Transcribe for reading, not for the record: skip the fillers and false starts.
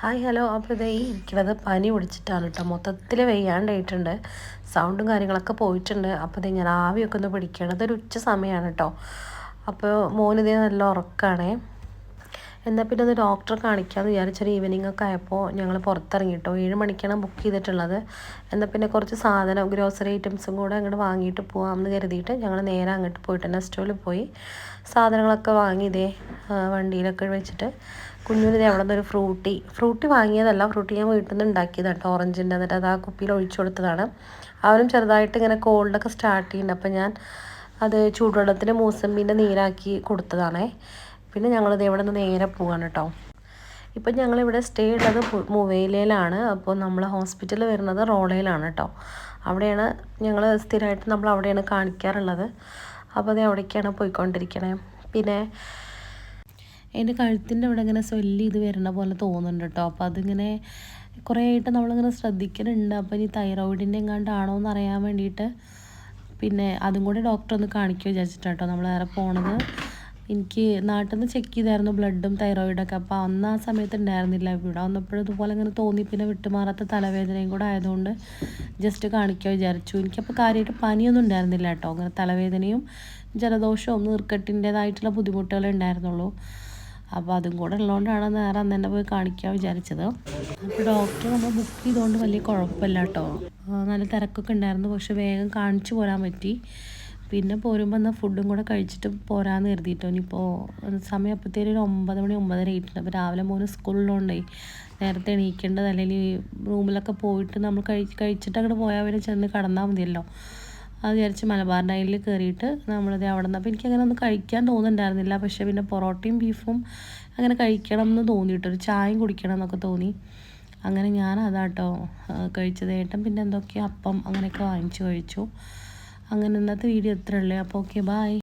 Hi hello. അപ്പോൾ ഇതേ ഇരിക്കുന്നത് പനി പിടിച്ചിട്ടാണ് കേട്ടോ. മൊത്തത്തിൽ വെയ്യാണ്ടായിട്ടുണ്ട്, സൗണ്ടും കാര്യങ്ങളൊക്കെ പോയിട്ടുണ്ട്. അപ്പോൾ ഇതേ ഞാൻ ആവിയൊക്കെ ഒന്ന് പിടിക്കണം. അതൊരു ഉച്ച സമയമാണ് കേട്ടോ. അപ്പോൾ മോനിതേ നല്ല ഉറക്കമാണേ. എന്നാൽ പിന്നെ ഒന്ന് ഡോക്ടറെ കാണിക്കാമെന്ന് വിചാരിച്ചൊരു ഈവനിങ് ഒക്കെ ആയപ്പോൾ ഞങ്ങൾ പുറത്തിറങ്ങി കേട്ടോ. 7 മണിക്കാണ് ബുക്ക് ചെയ്തിട്ടുള്ളത്. എന്നാൽ പിന്നെ കുറച്ച് സാധനം ഗ്രോസറി ഐറ്റംസും കൂടെ അങ്ങോട്ട് വാങ്ങിയിട്ട് പോകാമെന്ന് കരുതിയിട്ട് ഞങ്ങൾ നേരെ അങ്ങോട്ട് പോയിട്ട് നെസ്റ്റോയിൽ പോയി സാധനങ്ങളൊക്കെ വാങ്ങി ഇതേ വണ്ടിയിലൊക്കെ വെച്ചിട്ട് കുഞ്ഞിന് അവിടെ നിന്ന് ഒരു ഫ്രൂട്ടി വാങ്ങിയതല്ല, ഫ്രൂട്ടി ഞാൻ വീട്ടിൽ നിന്ന് ഉണ്ടാക്കിയതാണ് കേട്ടോ. ഓറഞ്ചിൻ്റെ, എന്നിട്ട് അത് ആ കുപ്പിയിൽ ഒഴിച്ചു കൊടുത്തതാണ്. അവനും ചെറുതായിട്ട് ഇങ്ങനെ കോൾഡൊക്കെ സ്റ്റാർട്ട് ചെയ്യുന്നുണ്ട്. അപ്പോൾ ഞാൻ അത് ചൂടുവെള്ളത്തിൽ മൂസമ്പീൻ്റെ നീരാക്കി കൊടുത്തതാണേ. പിന്നെ ഞങ്ങളിത് ഇവിടെ നിന്ന് നേരെ പോവാണ് കേട്ടോ. ഇപ്പം ഞങ്ങളിവിടെ സ്റ്റേ ഉള്ളത് മുവേലയിലാണ്. അപ്പോൾ നമ്മൾ ഹോസ്പിറ്റൽ വരുന്നത് റോളയിലാണ് കേട്ടോ. അവിടെയാണ് ഞങ്ങൾ സ്ഥിരമായിട്ട് നമ്മൾ അവിടെയാണ് കാണിക്കാറുള്ളത്. അപ്പോൾ അത് അവിടേക്കാണ് പോയിക്കൊണ്ടിരിക്കണേ. പിന്നെ എൻ്റെ കഴുത്തിൻ്റെ അവിടെ ഇങ്ങനെ സ്വെല്ല് ചെയ്ത് വരുന്ന പോലെ തോന്നുന്നുണ്ട് കേട്ടോ. അപ്പോൾ അതിങ്ങനെ കുറേ ആയിട്ട് നമ്മളിങ്ങനെ ശ്രദ്ധിക്കുന്നുണ്ട്. അപ്പോൾ ഇനി തൈറോയിഡിൻ്റെ എങ്ങാണ്ടാണോ എന്ന് അറിയാൻ വേണ്ടിയിട്ട് പിന്നെ അതും കൂടി ഡോക്ടറെ ഒന്ന് കാണിക്കുക വിചാരിച്ചിട്ടാണ് കേട്ടോ നമ്മൾ നേരെ പോണത്. എനിക്ക് നാട്ടിൽ നിന്ന് ചെക്ക് ചെയ്തായിരുന്നു ബ്ലഡും തൈറോയിഡൊക്കെ. അപ്പോൾ അന്ന് ആ സമയത്ത് ഉണ്ടായിരുന്നില്ല. ഇവിടെ വന്നപ്പോഴും ഇതുപോലെ ഇങ്ങനെ തോന്നി. പിന്നെ വിട്ടുമാറാത്ത തലവേദനയും കൂടെ ആയതുകൊണ്ട് ജസ്റ്റ് കാണിക്കുക വിചാരിച്ചു. എനിക്കപ്പോൾ കാര്യമായിട്ട് പനിയൊന്നും ഉണ്ടായിരുന്നില്ല കേട്ടോ. അങ്ങനെ തലവേദനയും ജലദോഷവും നീർക്കെട്ടിൻ്റേതായിട്ടുള്ള ബുദ്ധിമുട്ടുകളേ ഉണ്ടായിരുന്നുള്ളൂ. അപ്പോൾ അതും കൂടെ ഉള്ളതുകൊണ്ടാണ് നേരെ അന്ന് തന്നെ പോയി കാണിക്കാൻ വിചാരിച്ചത്. അപ്പോൾ ഡോക്ടർ നമ്മൾ ബുക്ക് ചെയ്തുകൊണ്ട് വലിയ കുഴപ്പമില്ല കേട്ടോ. നല്ല തിരക്കൊക്കെ ഉണ്ടായിരുന്നു, പക്ഷെ വേഗം കാണിച്ചു പോരാൻ പറ്റി. പിന്നെ പോരുമ്പോൾ എന്നാൽ ഫുഡും കൂടെ കഴിച്ചിട്ട് പോരാന്ന് കരുതിയിട്ടോ. ഇനിയിപ്പോൾ സമയം അപ്പോഴത്തേനും ഒരു 9 മണി 9:30 ആയിട്ടുണ്ട്. അപ്പോൾ രാവിലെ മോന് സ്കൂളിലുണ്ടേ നേരത്തെ എണീക്കേണ്ടത്, അല്ലെങ്കിൽ റൂമിലൊക്കെ പോയിട്ട് നമ്മൾ കഴിച്ചിട്ട് അങ്ങോട്ട് പോയാൽ പിന്നെ ചെന്ന് കടന്നാൽ മതിയല്ലോ. അത് വിചാരിച്ച് മലബാർ ഡൈനിൽ കയറിയിട്ട് നമ്മളിത് അവിടെ നിന്ന്. അപ്പോൾ എനിക്കങ്ങനെ ഒന്നും കഴിക്കാൻ തോന്നുന്നുണ്ടായിരുന്നില്ല. പക്ഷേ പിന്നെ പൊറോട്ടയും ബീഫും അങ്ങനെ കഴിക്കണം എന്ന് തോന്നിയിട്ട് ഒരു ചായയും കുടിക്കണം എന്നൊക്കെ തോന്നി. അങ്ങനെ ഞാൻ അതാട്ടോ കഴിച്ചത്. ഏട്ടൻ പിന്നെ എന്തൊക്കെയോ അപ്പം അങ്ങനെയൊക്കെ വാങ്ങിച്ച് കഴിച്ചു. അങ്ങനെ ഇന്നത്തെ വീഡിയോ ഇത്രയേ ഉള്ളൂ. അപ്പോൾ ഓക്കെ, ബൈ.